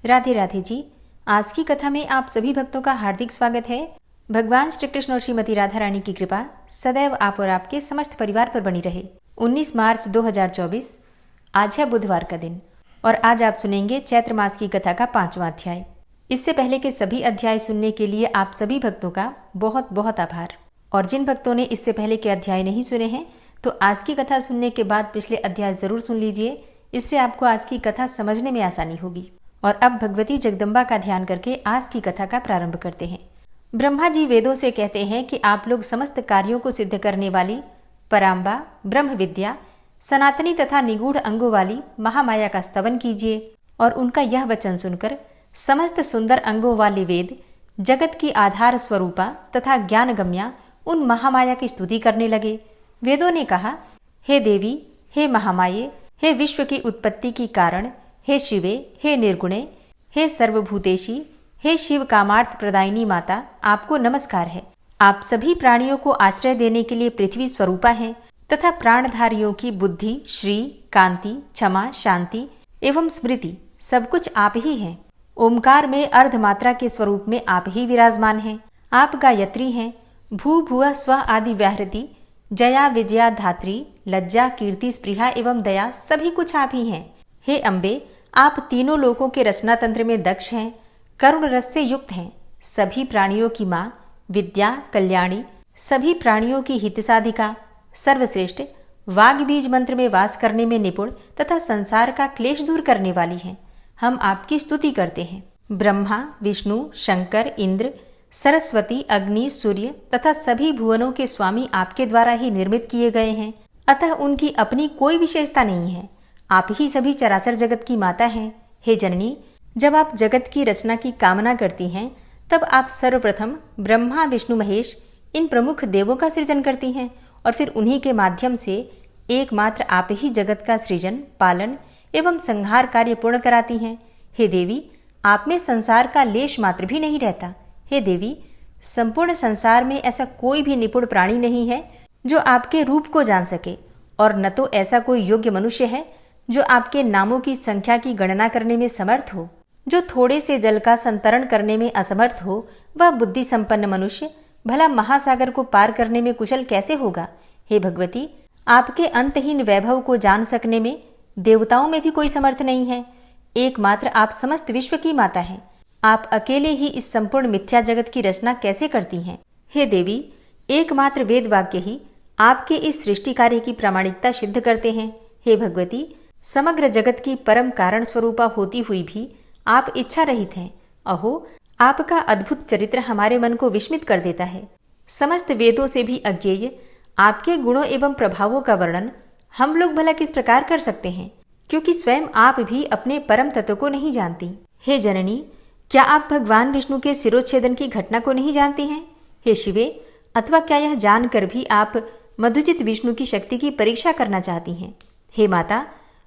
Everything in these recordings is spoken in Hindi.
राधे राधे जी। आज की कथा में आप सभी भक्तों का हार्दिक स्वागत है। भगवान श्री कृष्ण और श्रीमती राधा रानी की कृपा सदैव आप और आपके समस्त परिवार पर बनी रहे। 19 मार्च 2024 आज है बुधवार का दिन और आज आप सुनेंगे चैत्र मास की कथा का 5वां अध्याय। इससे पहले के सभी अध्याय सुनने के लिए आप सभी भक्तों का बहुत बहुत आभार। और जिन भक्तों ने इससे पहले के अध्याय नहीं सुने हैं तो आज की कथा सुनने के बाद पिछले अध्याय जरूर सुन लीजिए। इससे आपको आज की कथा समझने में आसानी होगी। और अब भगवती जगदम्बा का ध्यान करके आज की कथा का प्रारंभ करते हैं। ब्रह्मा जी वेदों से कहते हैं कि आप लोग समस्त कार्यों को सिद्ध करने वाली पराम्बा ब्रह्म विद्या सनातनी तथा निगूढ़ अंगों वाली महामाया का स्तवन कीजिए। और उनका यह वचन सुनकर समस्त सुंदर अंगों वाले वेद जगत की आधार स्वरूपा तथा ज्ञानगम्या उन महामाया की स्तुति करने लगे। वेदों ने कहा, हे देवी, हे महामाये, हे विश्व की उत्पत्ति की कारण, हे शिवे, हे निर्गुणे, हे सर्वभूतेशी, हे शिव कामार्थ प्रदायिनी माता, आपको नमस्कार है। आप सभी प्राणियों को आश्रय देने के लिए पृथ्वी स्वरूपा हैं तथा प्राणधारियों की बुद्धि, श्री, कांति, क्षमा, शांति एवं स्मृति सब कुछ आप ही हैं। ओमकार में अर्धमात्रा के स्वरूप में आप ही विराजमान हैं। आप गायत्री हैं। भू भुव स्व आदि व्याहृति, जया विजया धात्री, लज्जा कीर्ति स्पृहा एवं दया सभी कुछ आप ही हैं। हे अम्बे, आप तीनों लोकों के रचना तंत्र में दक्ष हैं, करुण रस से युक्त हैं, सभी प्राणियों की माँ, विद्या कल्याणी, सभी प्राणियों की हित साधिका, सर्वश्रेष्ठ, वाग बीज मंत्र में वास करने में निपुण तथा संसार का क्लेश दूर करने वाली हैं। हम आपकी स्तुति करते हैं। ब्रह्मा, विष्णु, शंकर, इंद्र, सरस्वती, अग्नि, सूर्य तथा सभी भुवनों के स्वामी आपके द्वारा ही निर्मित किए गए हैं, अतः उनकी अपनी कोई विशेषता नहीं है। आप ही सभी चराचर जगत की माता हैं। हे जननी, जब आप जगत की रचना की कामना करती हैं तब आप सर्वप्रथम ब्रह्मा, विष्णु, महेश इन प्रमुख देवों का सृजन करती हैं और फिर उन्हीं के माध्यम से एकमात्र आप ही जगत का सृजन, पालन एवं संहार कार्य पूर्ण कराती हैं। हे देवी, आप में संसार का लेश मात्र भी नहीं रहता। हे देवी, संपूर्ण संसार में ऐसा कोई भी निपुण प्राणी नहीं है जो आपके रूप को जान सके, और न तो ऐसा कोई योग्य मनुष्य है जो आपके नामों की संख्या की गणना करने में समर्थ हो। जो थोड़े से जल का संतरण करने में असमर्थ हो वह बुद्धि संपन्न मनुष्य भला महासागर को पार करने में कुशल कैसे होगा। हे भगवती, आपके अंतहीन वैभव को जान सकने में देवताओं में भी कोई समर्थ नहीं है। एकमात्र आप समस्त विश्व की माता हैं। आप अकेले ही इस संपूर्ण मिथ्या जगत की रचना कैसे करती हैं। हे देवी, एकमात्र वेद वाक्य ही आपके इस सृष्टि कार्य की प्रामाणिकता सिद्ध करते हैं। हे भगवती, समग्र जगत की परम कारण स्वरूपा होती हुई भी आप इच्छा रहित हैं। अहो, आपका अद्भुत चरित्र हमारे मन को विस्मित कर देता है। समस्त वेदों से भी अज्ञेय आपके गुणों एवं प्रभावों का वर्णन हम लोग भला किस प्रकार कर सकते हैं, क्योंकि स्वयं आप भी अपने परम तत्व को नहीं जानती। हे जननी, क्या आप भगवान विष्णु के शिरोच्छेदन की घटना को नहीं जानती हैं। हे शिवे, अथवा क्या यह जानकर भी आप मधुजित विष्णु की शक्ति की परीक्षा करना चाहती हैं। हे माता,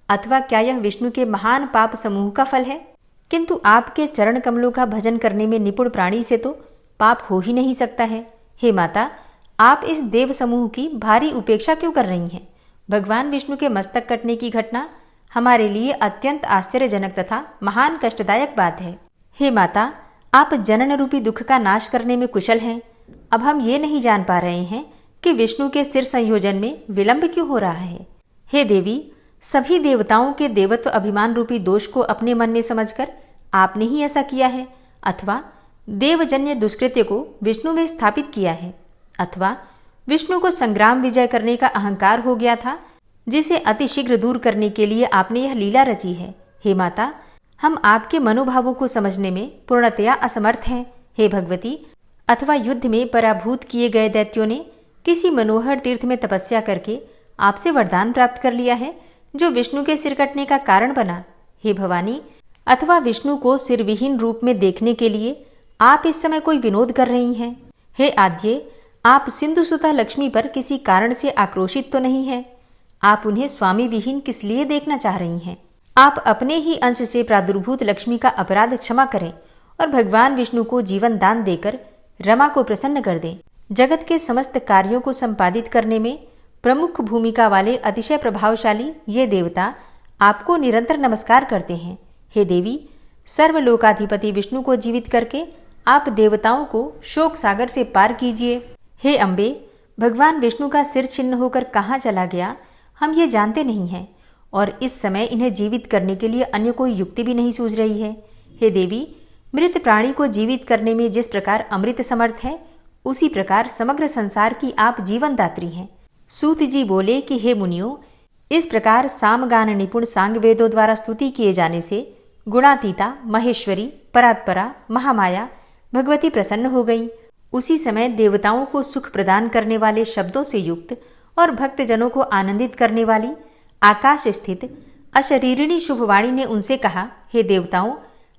अथवा क्या यह विष्णु के महान पाप समूह का फल है। किंतु आपके चरण कमलों का भजन करने में निपुण प्राणी से तो पाप हो ही नहीं सकता है। हे माता, आप इस देव समूह की भारी उपेक्षा क्यों कर रही हैं। भगवान विष्णु के मस्तक कटने की घटना हमारे लिए अत्यंत आश्चर्यजनक तथा महान कष्टदायक बात है। हे माता, आप जनन रूपी दुख का नाश करने में कुशल हैं। अब हम ये नहीं जान पा रहे हैं कि विष्णु के सिर संयोजन में विलंब क्यों हो रहा है। हे देवी, सभी देवताओं के देवत्व अभिमान रूपी दोष को अपने मन में समझकर आपने ही ऐसा किया है, अथवा देवजन्य दुष्कृत्य को विष्णु में स्थापित किया है, अथवा विष्णु को संग्राम विजय करने का अहंकार हो गया था, जिसे अतिशीघ्र दूर करने के लिए आपने यह लीला रची है। हे माता, हम आपके मनोभावों को समझने में पूर्णतया असमर्थ हैं। हे भगवती, अथवा युद्ध में पराभूत किए गए दैत्यों ने किसी मनोहर तीर्थ में तपस्या करके आपसे वरदान प्राप्त कर लिया है जो विष्णु के सिर कटने का कारण बना। हे भवानी, अथवा विष्णु को सिरविहीन रूप में देखने के लिए आप इस समय कोई विनोद कर रही हैं। हे आद्ये, आप सिंधुसुता लक्ष्मी पर किसी कारण से आक्रोशित तो नहीं है। आप उन्हें स्वामी विहीन किस लिए देखना चाह रही हैं। आप अपने ही अंश से प्रादुर्भूत लक्ष्मी का अपराध क्षमा करें और भगवान विष्णु को जीवन दान देकर रमा को प्रसन्न कर दें। जगत के समस्त कार्यों को संपादित करने में प्रमुख भूमिका वाले अतिशय प्रभावशाली ये देवता आपको निरंतर नमस्कार करते हैं। हे देवी, सर्वलोकाधिपति विष्णु को जीवित करके आप देवताओं को शोक सागर से पार कीजिए। हे अम्बे, भगवान विष्णु का सिर छिन्न होकर कहाँ चला गया हम ये जानते नहीं हैं, और इस समय इन्हें जीवित करने के लिए अन्य कोई युक्ति भी नहीं सूझ रही है। हे देवी, मृत प्राणी को जीवित करने में जिस प्रकार अमृत समर्थ है, उसी प्रकार समग्र संसार की आप जीवनदात्री हैं। सूत जी बोले कि हे मुनियों, इस प्रकार सामगान निपुण सांग वेदों द्वारा स्तुति किए जाने से गुणातीता, महेश्वरी, परात्परा, महामाया भगवती प्रसन्न हो गई। उसी समय देवताओं को सुख प्रदान करने वाले शब्दों से युक्त और भक्तजनों को आनंदित करने वाली आकाश स्थित अशरीरिणी शुभवाणी ने उनसे कहा, हे देवताओं,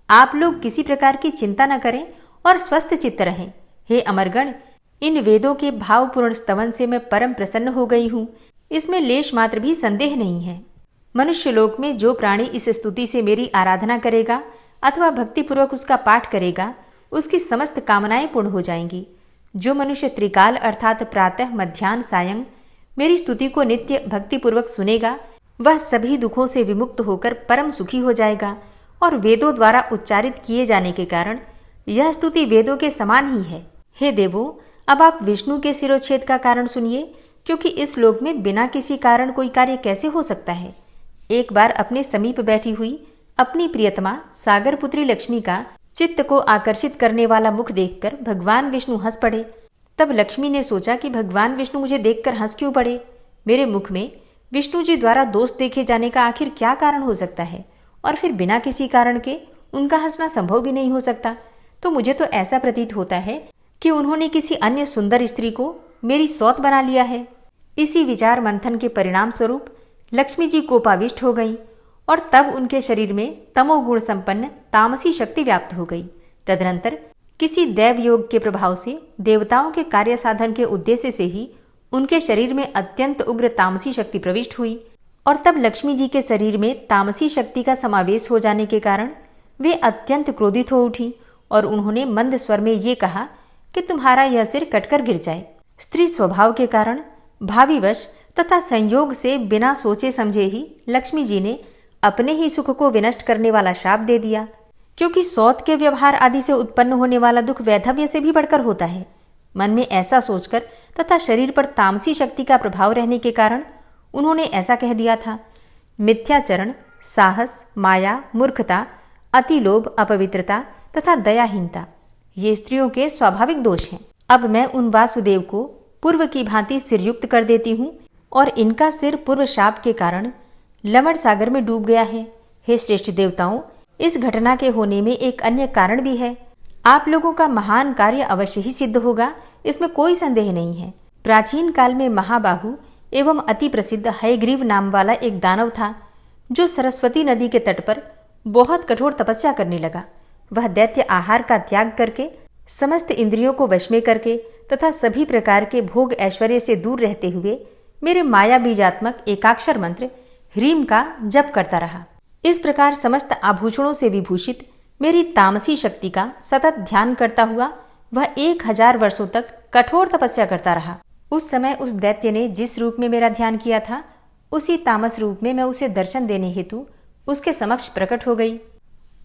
आप लोग किसी प्रकार की चिंता न करें और स्वस्थ चित्त रहें। हे अमरगण, इन वेदों के भावपूर्ण स्तवन से मैं परम प्रसन्न हो गई हूँ, इसमें लेश मात्र भी संदेह नहीं है। मनुष्य लोक में जो प्राणी इस स्तुति से मेरी आराधना करेगा अथवा भक्तिपूर्वक उसका पाठ करेगा, उसकी समस्त कामनाएं पूर्ण हो जाएंगी। जो मनुष्य त्रिकाल अर्थात प्रातः, मध्याह्न, सायं मेरी स्तुति को नित्य भक्तिपूर्वक सुनेगा, वह सभी दुखों से विमुक्त होकर परम सुखी हो जाएगा। और वेदों द्वारा उच्चारित किए जाने के कारण यह स्तुति वेदों के समान ही है। हे देवों, अब आप विष्णु के सिरोच्छेद का कारण सुनिए, क्योंकि इस लोक में बिना किसी कारण कोई कार्य कैसे हो सकता है। एक बार अपने समीप बैठी हुई अपनी प्रियतमा सागर पुत्री लक्ष्मी का चित्त को आकर्षित करने वाला मुख देखकर भगवान विष्णु हंस पड़े। तब लक्ष्मी ने सोचा कि भगवान विष्णु मुझे देखकर हंस क्यों पड़े। मेरे मुख में विष्णु जी द्वारा दोष देखे जाने का आखिर क्या कारण हो सकता है, और फिर बिना किसी कारण के उनका हंसना संभव भी नहीं हो सकता। तो मुझे तो ऐसा प्रतीत होता है कि उन्होंने किसी अन्य सुंदर स्त्री को मेरी सौत बना लिया है। इसी विचार मंथन के परिणाम स्वरूप लक्ष्मी जी कोपाविष्ट हो गईं, और तब उनके शरीर में तमोगुण संपन्न तामसी शक्ति व्याप्त हो गई। तदनंतर किसी दैव योग के प्रभाव से देवताओं के कार्य साधन के उद्देश्य से ही उनके शरीर में अत्यंत उग्र तामसी शक्ति प्रविष्ट हुई, और तब लक्ष्मी जी के शरीर में तामसी शक्ति का समावेश हो जाने के कारण वे अत्यंत क्रोधित हो उठी, और उन्होंने मंद स्वर में ये कहा कि तुम्हारा यह सिर कटकर गिर जाए। स्त्री स्वभाव के कारण भाविवश तथा संयोग से बिना सोचे समझे ही लक्ष्मी जी ने अपने ही सुख को विनष्ट करने वाला शाप दे दिया, क्योंकि सौत के व्यवहार आदि से उत्पन्न होने वाला दुख वैधव्य से भी बढ़कर होता है। मन में ऐसा सोचकर तथा शरीर पर तामसी शक्ति का प्रभाव रहने के कारण उन्होंने ऐसा कह दिया था। मिथ्याचरण, साहस, माया, मूर्खता, अतिलोभ, अपवित्रता तथा दयाहीनता ये स्त्रियों के स्वाभाविक दोष हैं। अब मैं उन वासुदेव को पूर्व की भांति सिरयुक्त कर देती हूँ, और इनका सिर पूर्व शाप के कारण लवण सागर में डूब गया है। हे श्रेष्ठ देवताओं, इस घटना के होने में एक अन्य कारण भी है। आप लोगों का महान कार्य अवश्य ही सिद्ध होगा, इसमें कोई संदेह नहीं है। प्राचीन काल में महाबाहु एवं अति प्रसिद्ध हयग्रीव नाम वाला एक दानव था, जो सरस्वती नदी के तट पर बहुत कठोर तपस्या करने लगा। वह दैत्य आहार का त्याग करके, समस्त इंद्रियों को वश में करके तथा सभी प्रकार के भोग ऐश्वर्य से दूर रहते हुए मेरे माया बीजात्मक एकाक्षर मंत्र ह्रीम का जप करता रहा। इस प्रकार समस्त आभूषणों से विभूषित मेरी तामसी शक्ति का सतत ध्यान करता हुआ वह 1000 वर्षों तक कठोर तपस्या करता रहा। उस समय उस दैत्य ने जिस रूप में मेरा ध्यान किया था, उसी तामस रूप में मैं उसे दर्शन देने हेतु उसके समक्ष प्रकट हो गई।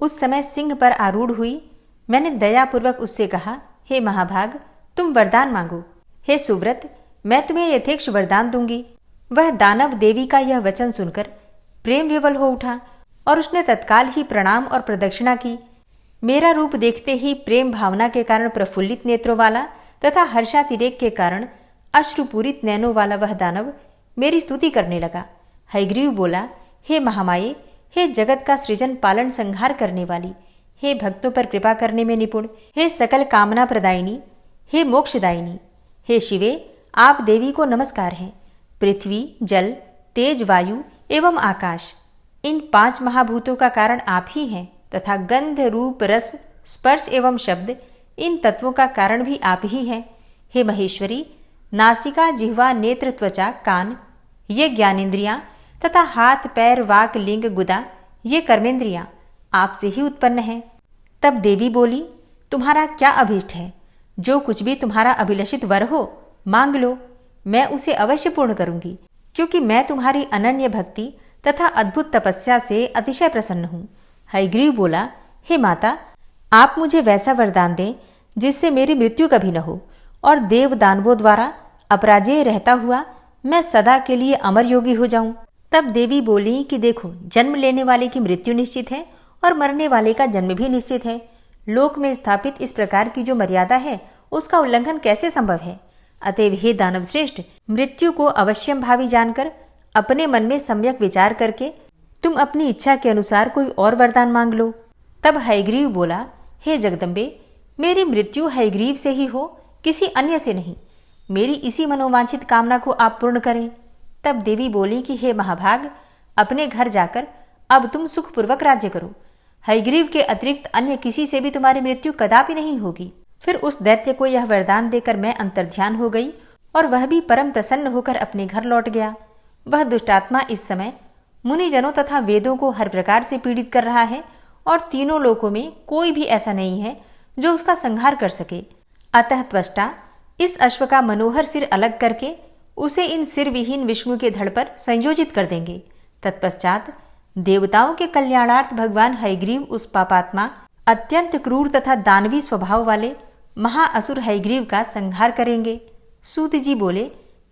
उस समय सिंह पर आरूढ़ हुई मैंने दयापूर्वक उससे कहा, हे महाभाग, तुम वरदान मांगो। हे सुव्रत, मैं तुम्हें यथेक्ष वरदान दूंगी। वह दानव देवी का यह वचन सुनकर प्रेम विवल हो उठा, और उसने तत्काल ही प्रणाम और प्रदक्षिणा की। मेरा रूप देखते ही प्रेम भावना के कारण प्रफुल्लित नेत्रों वाला तथा हर्षातिरेक के कारण अश्रुपूरित नैनों वाला वह दानव मेरी स्तुति करने लगा। हयग्रीव बोला, हे महामाये, हे जगत का सृजन पालन संहार करने वाली, हे भक्तों पर कृपा करने में निपुण, हे सकल कामना प्रदायिनी, हे मोक्षदायिनी, हे शिवे, आप देवी को नमस्कार है। पृथ्वी, जल, तेज, वायु एवं आकाश, इन 5 महाभूतों का कारण आप ही हैं, तथा गंध, रूप, रस, स्पर्श एवं शब्द, इन तत्वों का कारण भी आप ही हैं। हे महेश्वरी, नासिका, जिह्वा, नेत्र, त्वचा, कान, ये ज्ञानेन्द्रियां तथा हाथ, पैर, वाक, लिंग, गुदा, ये कर्मेंद्रियां आपसे ही उत्पन्न हैं। तब देवी बोली, तुम्हारा क्या अभीष्ट है? जो कुछ भी तुम्हारा अभिलषित वर हो मांग लो, मैं उसे अवश्य पूर्ण करूंगी, क्योंकि मैं तुम्हारी अनन्य भक्ति तथा अद्भुत तपस्या से अतिशय प्रसन्न हूँ। हयग्रीव बोला, हे माता, आप मुझे वैसा वरदान दें जिससे मेरी मृत्यु कभी न हो और देव दानवों द्वारा अपराजेय रहता हुआ मैं सदा के लिए अमर योगी हो जाऊं। तब देवी बोली कि देखो, जन्म लेने वाले की मृत्यु निश्चित है और मरने वाले का जन्म भी निश्चित है। लोक में स्थापित इस प्रकार की जो मर्यादा है उसका उल्लंघन कैसे संभव है। अतएव हे दानव श्रेष्ठ, मृत्यु को अवश्यम भावी जानकर अपने मन में सम्यक विचार करके तुम अपनी इच्छा के अनुसार कोई और वरदान मांग लो। तब हयग्रीव बोला, हे जगदम्बे, मेरी मृत्यु हयग्रीव से ही हो, किसी अन्य से नहीं। मेरी इसी मनोवांछित कामना को आप पूर्ण करें। तब देवी बोली कि हे महाभाग, अपने घर जाकर अब तुम सुखपूर्वक राज्य करो। हयग्रीव के अतिरिक्त अन्य किसी से भी तुम्हारी मृत्यु कदापि नहीं होगी। फिर उस दैत्य को यह वरदान देकर मैं अंतर्ध्यान हो गई और वह भी परम प्रसन्न होकर अपने घर लौट गया। वह दुष्टात्मा इस समय मुनिजनों तथा वेदों को हर प्रकार से पीड़ित कर रहा है और तीनों लोकों में कोई भी ऐसा नहीं है जो उसका संहार कर सके। अतः त्वष्टा इस अश्व का मनोहर सिर अलग करके उसे इन सिर विहीन विष्णु के धड़ पर संयोजित कर देंगे। तत्पश्चात देवताओं के कल्याणार्थ भगवान हयग्रीव उस पापात्मा, अत्यंत क्रूर तथा दानवी स्वभाव वाले महाअसुर हयग्रीव का संहार करेंगे। सूत जी बोले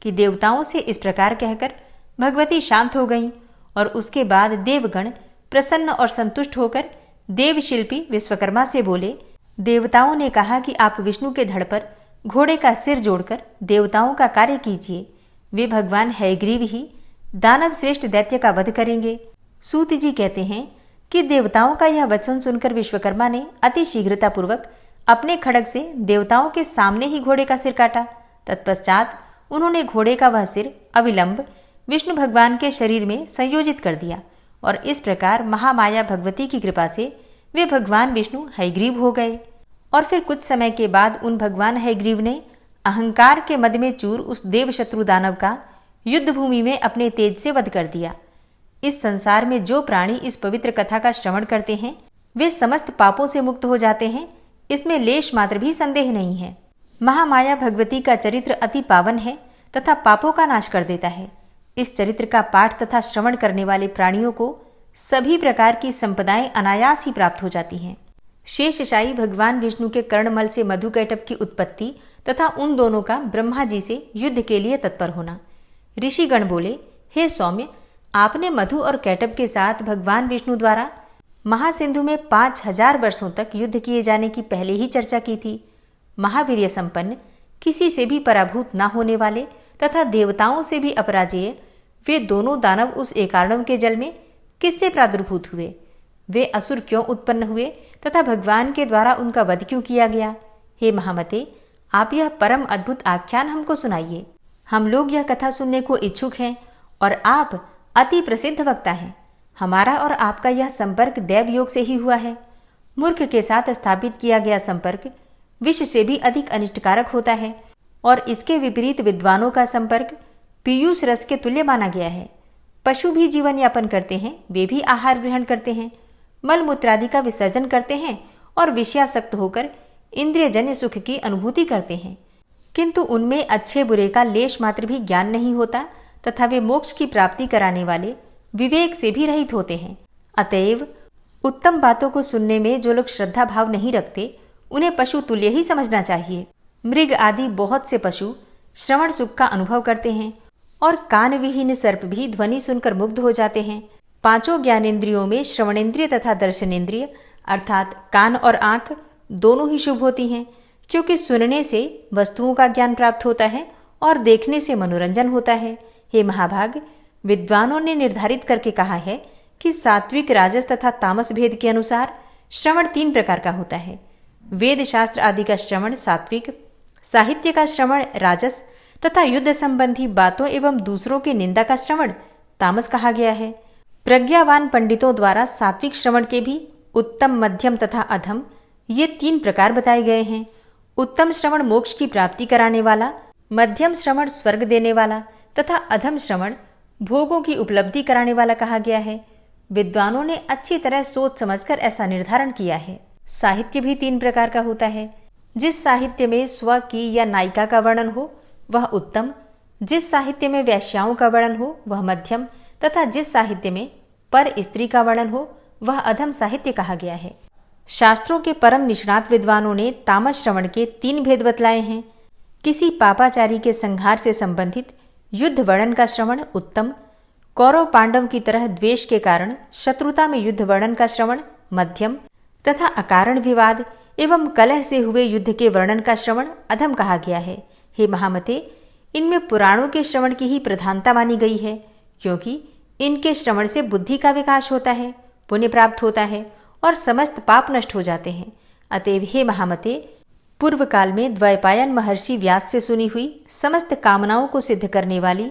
कि देवताओं से इस प्रकार कहकर भगवती शांत हो गईं और उसके बाद देवगण प्रसन्न और संतुष्ट होकर देवशिल्पी विश्वकर्मा से बोले, देवताओं ने कहा कि आप विष्णु के धड़ पर घोड़े का सिर जोड़कर देवताओं का कार्य कीजिए। वे भगवान हयग्रीव ही दानव श्रेष्ठ दैत्य का वध करेंगे। सूत जी कहते हैं कि देवताओं का यह वचन सुनकर विश्वकर्मा ने अति शीघ्रतापूर्वक अपने खड्ग से देवताओं के सामने ही घोड़े का सिर काटा। तत्पश्चात उन्होंने घोड़े का वह सिर अविलंब विष्णु भगवान के शरीर में संयोजित कर दिया और इस प्रकार महामाया भगवती की कृपा से वे भगवान विष्णु हयग्रीव हो गए। और फिर कुछ समय के बाद उन भगवान हयग्रीव ने अहंकार के मद में चूर उस देव शत्रु दानव का युद्ध भूमि में अपने तेज से वध कर दिया। इस संसार में जो प्राणी इस पवित्र कथा का श्रवण करते हैं वे समस्त पापों से मुक्त हो जाते हैं, इसमें लेश मात्र भी संदेह नहीं है। महामाया भगवती का चरित्र अति पावन है तथा पापों का नाश कर देता है। इस चरित्र का पाठ तथा श्रवण करने वाले प्राणियों को सभी प्रकार की संपदाएं अनायास ही प्राप्त हो जाती हैं। शेषशायी भगवान विष्णु के कर्णमल से मधुकैटभ की उत्पत्ति तथा उन दोनों का ब्रह्मा जी से युद्ध के लिए तत्पर होना। ऋषिगण बोले, हे सौम्य, आपने मधु और कैटभ के साथ भगवान विष्णु द्वारा महासिंधु में 5000 वर्षों तक युद्ध किए जाने की पहले ही चर्चा की थी। महावीर्य संपन्न, किसी से भी पराभूत न होने वाले तथा देवताओं से भी अपराजेय वे दोनों दानव उस एकार्णव के जल में किससे प्रादुर्भूत हुए? वे असुर क्यों उत्पन्न हुए तथा भगवान के द्वारा उनका वध क्यों किया गया? हे महामते, आप यह परम अद्भुत आख्यान हमको सुनाइए। हम लोग यह कथा सुनने को इच्छुक हैं और आप अति प्रसिद्ध वक्ता हैं। हमारा और आपका यह संपर्क दैव योग से ही हुआ है। मूर्ख के साथ स्थापित किया गया संपर्क विष से भी अधिक अनिष्टकारक होता है और इसके विपरीत विद्वानों का संपर्क पीयूष रस के तुल्य माना गया है। पशु भी जीवन यापन करते हैं, वे भी आहार ग्रहण करते हैं, मल मूत्रादि का विसर्जन करते हैं और विषयासक्त होकर इंद्रियजन्य सुख की अनुभूति करते हैं, किंतु उनमें अच्छे बुरे का लेश मात्र भी ज्ञान नहीं होता तथा वे मोक्ष की प्राप्ति कराने वाले विवेक से भी रहित होते हैं। अतएव उत्तम बातों को सुनने में जो लोग श्रद्धा भाव नहीं रखते उन्हें पशु तुल्य ही समझना चाहिए। मृग आदि बहुत से पशु श्रवण सुख का अनुभव करते हैं और कान विहीन सर्प भी ध्वनि सुनकर मुग्ध हो जाते हैं। पांचों ज्ञानेंद्रियों में श्रवणेन्द्रिय तथा दर्शनेन्द्रिय अर्थात कान और आंख दोनों ही शुभ होती हैं, क्योंकि सुनने से वस्तुओं का ज्ञान प्राप्त होता है और देखने से मनोरंजन होता है। हे महाभाग, विद्वानों ने निर्धारित करके कहा है कि सात्विक, राजस तथा तामस भेद के अनुसार श्रवण 3 प्रकार का होता है। वेद शास्त्र आदि का श्रवण सात्विक, साहित्य का श्रवण राजस तथा युद्ध संबंधी बातों एवं दूसरों की निंदा का श्रवण तामस कहा गया है। प्रज्ञावान पंडितों द्वारा सात्विक श्रवण के भी उत्तम, मध्यम तथा अधम ये 3 प्रकार बताए गए हैं। उत्तम श्रवण मोक्ष की प्राप्ति कराने वाला, मध्यम श्रवण स्वर्ग देने वाला तथा अधम श्रवण भोगों की उपलब्धि कराने वाला कहा गया है। विद्वानों ने अच्छी तरह सोच समझकर ऐसा निर्धारण किया है। साहित्य भी 3 प्रकार का होता है। जिस साहित्य में स्व की या नायिका का वर्णन हो वह उत्तम, जिस साहित्य में वैश्याओं का वर्णन हो वह मध्यम तथा जिस साहित्य में पर स्त्री का वर्णन हो वह अधम साहित्य कहा गया है। शास्त्रों के परम निष्णात विद्वानों ने तामस श्रवण के 3 भेद बतलाए हैं। किसी पापाचारी के संहार से संबंधित युद्ध वर्णन का श्रवण उत्तम, कौरव पांडव की तरह द्वेष के कारण शत्रुता में युद्ध वर्णन का श्रवण मध्यम तथा अकारण विवाद एवं कलह से हुए युद्ध के वर्णन का श्रवण अधम कहा गया है। हे महामते, इनमें पुराणों के श्रवण की ही प्रधानता मानी गई है, क्योंकि इनके श्रवण से बुद्धि का विकास होता है, पुण्य प्राप्त होता है और समस्त पाप नष्ट हो जाते हैं। अतएव हे महामते, पूर्व काल में द्वैपायन महर्षि व्यास से सुनी हुई समस्त कामनाओं को सिद्ध करने वाली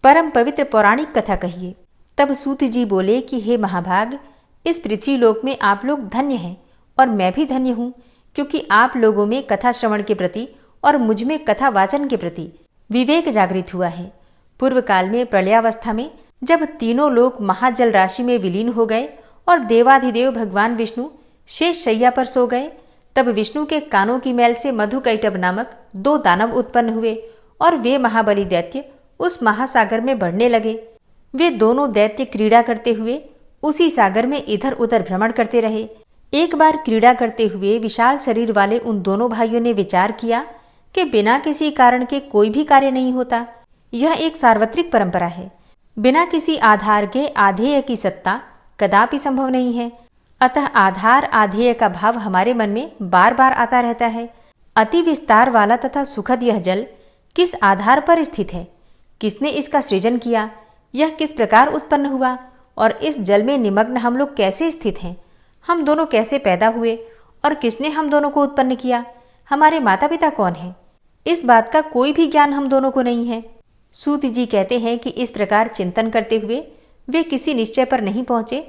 परम पवित्र पौराणिक कथा कहिए। तब सूत जी बोले कि हे महाभाग, इस पृथ्वी लोक में आप लोग धन्य हैं और मैं भी धन्य हूँ, क्योंकि आप लोगों में कथा श्रवण के प्रति और मुझ में कथा वाचन के प्रति विवेक जागृत हुआ है। पूर्व काल में प्रलयावस्था में जब तीनों लोक महाजल राशि में विलीन हो गए और देवाधिदेव भगवान विष्णु शेष शैया पर सो गए, तब विष्णु के कानों की मैल से मधुकैटभ नामक 2 दानव उत्पन्न हुए और वे महाबली दैत्य उस महासागर में बढ़ने लगे। वे दोनों दैत्य क्रीड़ा करते हुए उसी सागर में इधर उधर भ्रमण करते रहे। एक बार क्रीड़ा करते हुए विशाल शरीर वाले उन दोनों भाइयों ने विचार किया कि बिना किसी कारण के कोई भी कार्य नहीं होता। यह एक सार्वत्रिक परंपरा है। बिना किसी आधार के आधेय की सत्ता कदापि संभव नहीं है। अतः आधार आधेय का भाव हमारे मन में बार बार आता रहता है। अति विस्तार वाला तथा सुखद यह जल किस आधार पर स्थित है? किसने इसका सृजन किया? यह किस प्रकार उत्पन्न हुआ? और इस जल में निमग्न हम लोग कैसे स्थित हैं? हम दोनों कैसे पैदा हुए और किसने हम दोनों को उत्पन्न किया? हमारे माता पिता कौन हैं? इस बात का कोई भी ज्ञान हम दोनों को नहीं है। सूत जी कहते हैं कि इस प्रकार चिंतन करते हुए वे किसी निश्चय पर नहीं पहुंचे।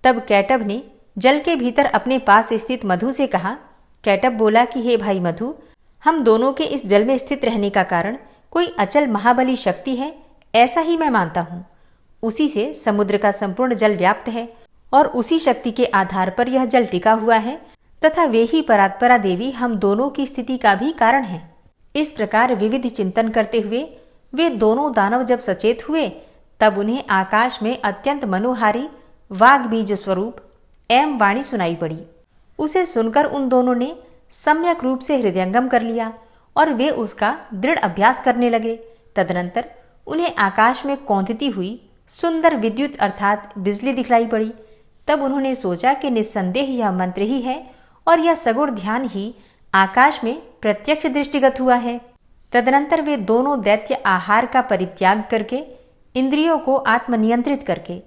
तब कैटभ ने जल के भीतर अपने पास स्थित मधु से कहा। कैटभ बोला कि हे भाई मधु, हम दोनों के इस जल में स्थित रहने का कारण कोई अचल महाबली शक्ति है, ऐसा ही मैं मानता हूँ। उसी से समुद्र का संपूर्ण जल व्याप्त है और उसी शक्ति के आधार पर यह जल टिका हुआ है तथा वे ही परात्परा देवी हम दोनों की स्थिति का भी कारण है। इस प्रकार विविध चिंतन करते हुए वे दोनों दानव जब सचेत हुए, तब उन्हें आकाश में अत्यंत मनोहारी वाग बीज स्वरूप एवं वाणी सुनाई पड़ी। उसे सुनकर उन दोनों ने सम्यक रूप से हृदयंगम कर लिया और वे उसका दृढ़ अभ्यास करने लगे। तदनंतर उन्हें आकाश में कौंधती हुई सुंदर विद्युत अर्थात बिजली दिखलाई पड़ी। तब उन्होंने सोचा कि निस्संदेह यह मंत्र ही है और यह सगुण ध्यान ही आकाश में प्रत्यक्ष दृष्टिगत हुआ है। तदनंतर वे दोनों दैत्य आहार का परित्याग करके इंद्रियों को आत्मनियंत्रित करके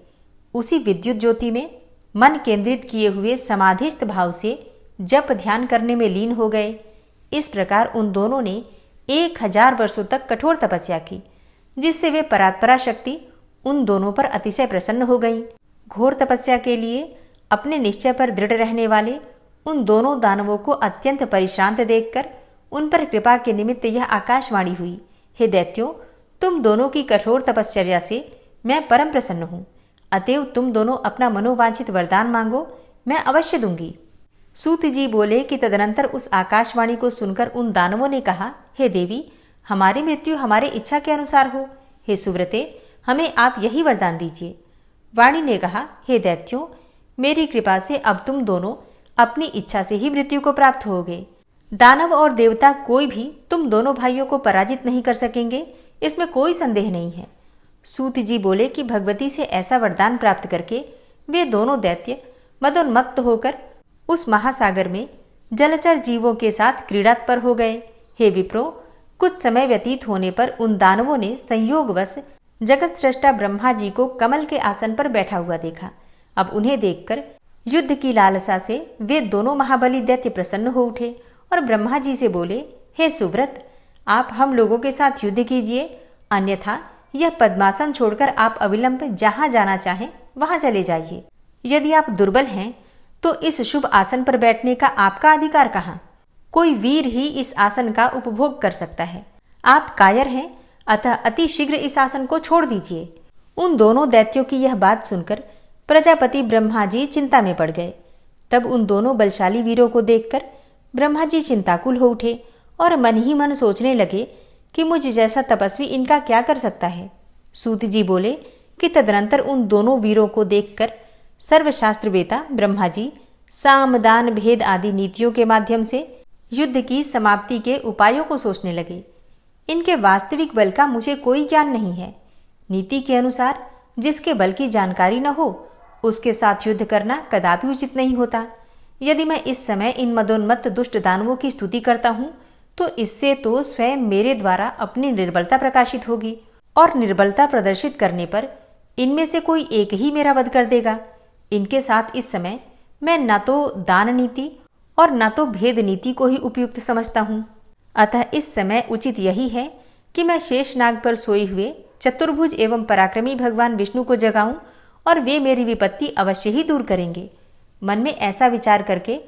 उसी विद्युत ज्योति में मन केंद्रित किए हुए समाधिस्थ भाव से जप ध्यान करने में लीन हो गए। इस प्रकार उन दोनों ने 1000 वर्षों तक कठोर तपस्या की, जिससे वे परात्परा शक्ति उन दोनों पर अतिशय प्रसन्न हो गई। घोर तपस्या के लिए अपने निश्चय पर दृढ़ रहने वाले उन दोनों दानवों को अत्यंत परिश्रांत देखकर उन पर कृपा के निमित्त यह आकाशवाणी हुई। हे दैत्यों, तुम दोनों की कठोर तपश्चर्या से मैं परम प्रसन्न हूँ। अतएव तुम दोनों अपना मनोवांछित वरदान मांगो, मैं अवश्य दूंगी। सूत जी बोले कि तदनंतर उस आकाशवाणी को सुनकर उन दानवों ने कहा, हे देवी, हमारी मृत्यु हमारी इच्छा के अनुसार हो। हे सुव्रते, हमें आप यही वरदान दीजिए। वाणी ने कहा, हे दैत्यों, मेरी कृपा से अब तुम दोनों अपनी इच्छा से ही मृत्यु को प्राप्त होगे। दानव और देवता कोई भी तुम दोनों भाइयों को पराजित नहीं कर सकेंगे, इसमें कोई संदेह नहीं है। सूत जी बोले कि भगवती से ऐसा वरदान प्राप्त करके वे दोनों दैत्य मदोन्मत्त होकर उस महासागर में जलचर जीवों के साथ क्रीड़ात्पर हो गए। हे विप्रो, कुछ समय व्यतीत होने पर उन दानवों ने संयोगवश जगत सृष्टा ब्रह्मा जी को कमल के आसन पर बैठा हुआ देखा। अब उन्हें देखकर युद्ध की लालसा से वे दोनों महाबली दैत्य प्रसन्न हो उठे और ब्रह्मा जी से बोले, हे सुव्रत, आप हम लोगों के साथ युद्ध कीजिए, अन्यथा यह पद्मासन छोड़कर आप अविलंब जहां जाना चाहें वहां चले जाइए। यदि आप दुर्बल हैं तो इस शुभ आसन पर बैठने का आपका अधिकार कहाँ? कोई वीर ही इस आसन का उपभोग कर सकता है। आप कायर हैं, अतः अति शीघ्र इस आसन को छोड़ दीजिए। उन दोनों दैत्यों की यह बात सुनकर प्रजापति ब्रह्मा जी चिंता में पड़ गए। तब उन दोनों बलशाली वीरों को देखकर ब्रह्मा जी चिंताकुल हो उठे और मन ही मन सोचने लगे कि मुझ जैसा तपस्वी इनका क्या कर सकता है। सूत जी बोले कि तदनंतर उन दोनों वीरों को देखकर सर्वशास्त्र वेता ब्रह्मा जी साम दान भेद आदि नीतियों के माध्यम से युद्ध की समाप्ति के उपायों को सोचने लगे। इनके वास्तविक बल का मुझे कोई ज्ञान नहीं है। नीति के अनुसार जिसके बल की जानकारी न हो उसके साथ युद्ध करना कदापि उचित नहीं होता। यदि मैं इस समय इन मदोन्मत्त दुष्ट दानवों की स्तुति करता हूं तो इससे तो स्वयं मेरे द्वारा अपनी निर्बलता प्रकाशित होगी, और निर्बलता प्रदर्शित करने पर इनमें से कोई एक ही मेरा वध कर देगा। इनके साथ इस समय मैं न तो दान नीति और न तो भेद नीति को ही उपयुक्त समझता हूं। अतः इस समय उचित यही है कि मैं शेषनाग पर सोए हुए चतुर्भुज एवं पराक्रमी भगवान विष्णु को जगाऊं और वे मेरी विपत्ति अवश्य ही दूर करेंगे। मन में ऐसा विचार करके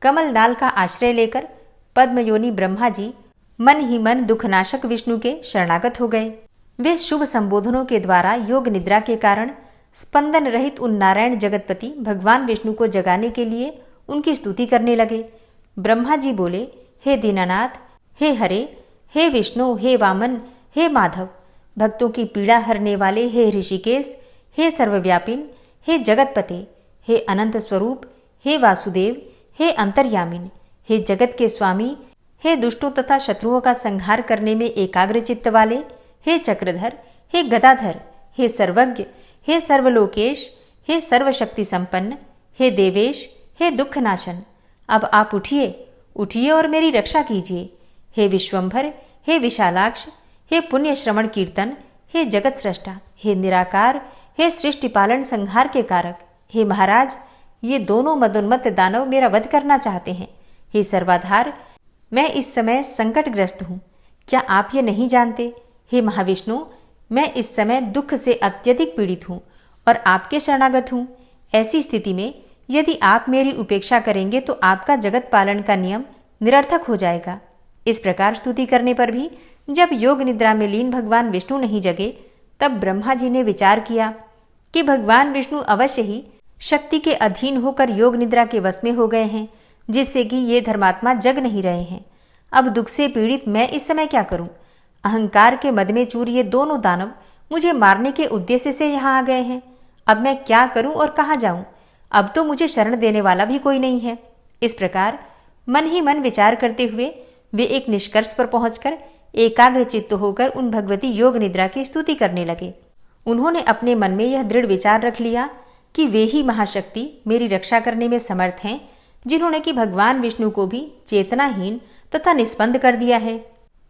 कमल नाल का आश्रय लेकर पद्मयोनि ब्रह्मा जी मन ही मन दुखनाशक विष्णु के शरणागत हो गए। वे शुभ संबोधनों के द्वारा योग निद्रा के कारण स्पंदन रहित उन नारायण जगतपति भगवान विष्णु को जगाने के लिए उनकी स्तुति करने लगे। ब्रह्मा जी बोले, हे दीनानाथ, हे हरे, हे विष्णु, हे वामन, हे माधव, भक्तों की पीड़ा हरने वाले हे ऋषिकेश, हे सर्वव्यापिन, हे जगतपते, हे अनंत स्वरूप, हे वासुदेव, हे अंतर्यामिन, हे जगत के स्वामी, हे दुष्टों तथा शत्रुओं का संहार करने में एकाग्र चित्त वाले, हे चक्रधर, हे गदाधर, हे सर्वज्ञ, हे सर्वलोकेश, हे सर्वशक्ति संपन्न, हे देवेश, हे दुखनाशन, अब आप उठिए, उठिए और मेरी रक्षा कीजिए। हे विश्वंभर, हे विशालाक्ष, हे पुण्य श्रवण कीर्तन, हे जगत सृष्टा, हे निराकार, हे सृष्टि पालन संहार के कारक, हे महाराज, ये दोनों मदोन्मत्त दानव मेरा वध करना चाहते हैं। हे सर्वाधार, मैं इस समय संकटग्रस्त हूँ, क्या आप ये नहीं जानते? हे महाविष्णु, मैं इस समय दुख से अत्यधिक पीड़ित हूँ और आपके शरणागत हूँ। ऐसी स्थिति में यदि आप मेरी उपेक्षा करेंगे तो आपका जगत पालन का नियम निरर्थक हो जाएगा। इस प्रकार स्तुति करने पर भी जब योग निद्रा में लीन भगवान विष्णु नहीं जगे, तब ब्रह्मा जी ने विचार किया कि भगवान विष्णु अवश्य ही शक्ति के अधीन होकर योग निद्रा के वश में हो गए हैं, जिससे कि ये धर्मात्मा जग नहीं रहे हैं। अब दुख से पीड़ित मैं इस समय क्या करूं? अहंकार के मद में चूर ये दोनों दानव मुझे मारने के उद्देश्य से यहाँ आ गए हैं। अब मैं क्या करूं और कहाँ जाऊं? अब तो मुझे शरण देने वाला भी कोई नहीं है। इस प्रकार मन ही मन विचार करते हुए वे एक निष्कर्ष पर पहुंचकर एकाग्र चित्त होकर उन भगवती योग निद्रा की स्तुति करने लगे। उन्होंने अपने मन में यह दृढ़ विचार रख लिया कि वे ही महाशक्ति मेरी रक्षा करने में समर्थ हैं, जिन्होंने कि भगवान विष्णु को भी चेतनाहीन तथा निस्पंद कर दिया है।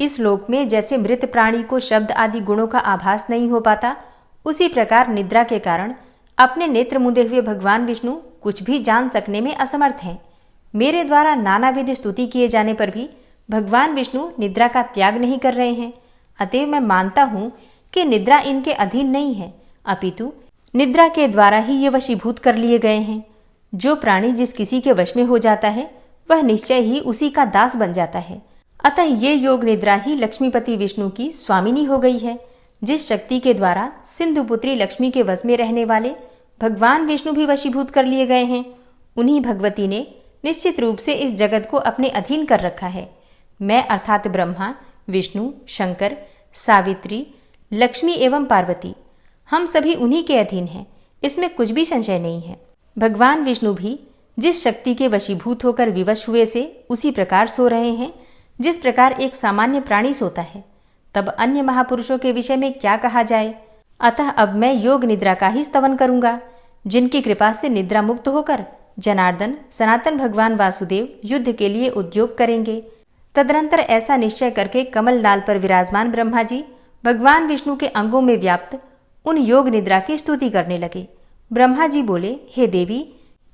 इस लोक में जैसे मृत प्राणी को शब्द आदि गुणों का आभास नहीं हो पाता, उसी प्रकार निद्रा के कारण अपने नेत्र मूंदे हुए भगवान विष्णु कुछ भी जान सकने में असमर्थ हैं। मेरे द्वारा नानाविध स्तुति किए जाने पर भी भगवान विष्णु निद्रा का त्याग नहीं कर रहे हैं। अतएव मैं मानता हूं कि निद्रा इनके अधीन नहीं है, अपितु निद्रा के द्वारा ही ये वशीभूत कर लिए गए हैं। जो प्राणी जिस किसी के वश में हो जाता है वह निश्चय ही उसी का दास बन जाता है। अतः ये योग निद्रा ही लक्ष्मीपति विष्णु की स्वामिनी हो गई है। जिस शक्ति के द्वारा सिंधुपुत्री लक्ष्मी के वश में रहने वाले भगवान विष्णु भी वशीभूत कर लिए गए हैं, उन्हीं भगवती ने निश्चित रूप से इस जगत को अपने अधीन कर रखा है। मैं अर्थात ब्रह्मा, विष्णु, शंकर, सावित्री, लक्ष्मी एवं पार्वती, हम सभी उन्हीं के अधीन हैं, इसमें कुछ भी संशय नहीं है। भगवान विष्णु भी जिस शक्ति के वशीभूत होकर विवश हुए से उसी प्रकार सो रहे हैं, जिस प्रकार एक सामान्य प्राणी सोता है। तब अन्य महापुरुषों के विषय में क्या कहा जाए। अतः अब मैं योग निद्रा का ही स्तवन करूंगा, जिनकी कृपा से निद्रा मुक्त होकर जनार्दन सनातन भगवान वासुदेव युद्ध के लिए उद्योग करेंगे। तदनंतर ऐसा निश्चय करके कमल नाल पर विराजमान ब्रह्मा जी भगवान विष्णु के अंगों में व्याप्त उन योग निद्रा की स्तुति करने लगे। ब्रह्मा जी बोले, हे देवी,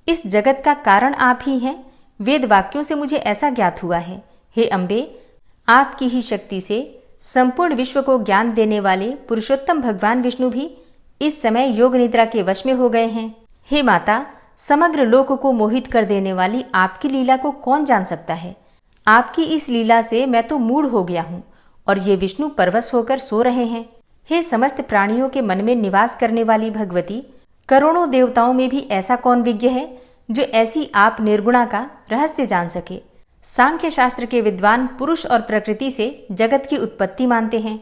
इस जगत का कारण आप ही हैं। वेद वाक्यों से मुझे ऐसा ज्ञात हुआ है। हे अम्बे, आपकी ही शक्ति से संपूर्ण विश्व को ज्ञान देने वाले पुरुषोत्तम भगवान विष्णु भी इस समय योग निद्रा के वश में हो गए हैं। हे माता, समग्र लोक को मोहित कर देने वाली आपकी लीला को कौन जान सकता है। आपकी इस लीला से मैं तो मूढ़ हो गया हूँ और ये विष्णु परवश होकर सो रहे हैं। हे समस्त प्राणियों के मन में निवास करने वाली भगवती, करोड़ों देवताओं में भी ऐसा कौन विज्ञ है जो ऐसी आप निर्गुणा का रहस्य जान सके। सांख्य शास्त्र के विद्वान पुरुष और प्रकृति से जगत की उत्पत्ति मानते हैं।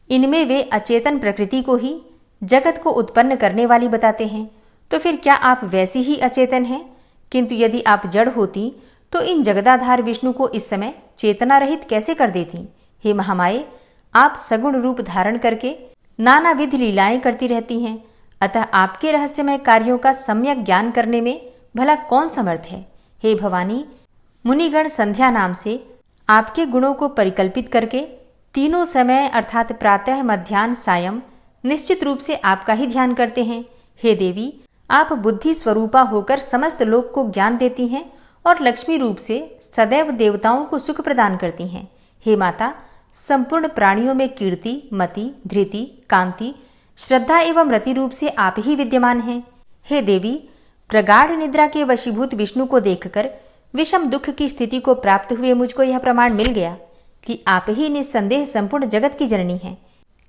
इनमें वे अचेतन प्रकृति को ही जगत को उत्पन्न करने वाली बताते हैं। तो फिर क्या आप वैसी ही अचेतन हैं? किंतु यदि आप जड़ होती तो इन जगदाधार विष्णु को इस समय चेतना रहित कैसे कर देती। हे महामाये, आप सगुण रूप धारण करके नानाविध लीलाएं करती रहती हैं, अतः आपके रहस्यमय कार्यों का सम्यक ज्ञान करने में भला कौन समर्थ है। हे भवानी, मुनिगण संध्या नाम से आपके गुणों को परिकल्पित करके तीनों समय अर्थात प्रातः, मध्याह्न, सायं निश्चित रूप से आपका ही ध्यान करते हैं। हे देवी, आप बुद्धि स्वरूपा होकर समस्त लोक को ज्ञान देती हैं और लक्ष्मी रूप से सदैव देवताओं को सुख प्रदान करती हैं। हे माता, संपूर्ण प्राणियों में कीर्ति, मति, धृति, कांति, श्रद्धा एवं रति रूप से आप ही विद्यमान हैं। हे देवी, प्रगाढ़ निद्रा के वशीभूत विष्णु को देखकर विषम दुख की स्थिति को प्राप्त हुए मुझको यह प्रमाण मिल गया कि आप ही निस्संदेह संपूर्ण जगत की जननी हैं।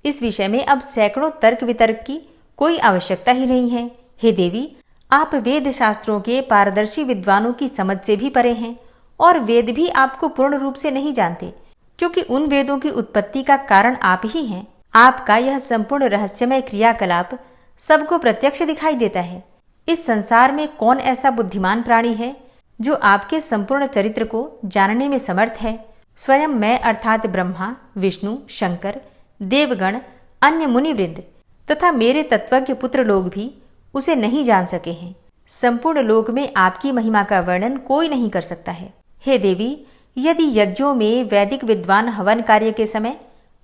इस विषय में अब सैकड़ों तर्क वितर्क की कोई आवश्यकता ही नहीं है। हे देवी, आप वेद शास्त्रों के पारदर्शी विद्वानों की समझ से भी परे हैं और वेद भी आपको पूर्ण रूप से नहीं जानते, क्योंकि उन वेदों की उत्पत्ति का कारण आप ही हैं। आपका यह संपूर्ण रहस्यमय क्रियाकलाप सबको प्रत्यक्ष दिखाई देता है। इस संसार में कौन ऐसा बुद्धिमान प्राणी है जो आपके संपूर्ण चरित्र को जानने में समर्थ है। स्वयं मैं अर्थात ब्रह्मा, विष्णु, शंकर, देवगण, अन्य मुनिवृंद तथा मेरे तत्वज्ञ पुत्र लोग भी उसे नहीं जान सके हैं। संपूर्ण लोक में आपकी महिमा का वर्णन कोई नहीं कर सकता है। हे देवी, यदि यज्ञों में वैदिक विद्वान हवन कार्य के समय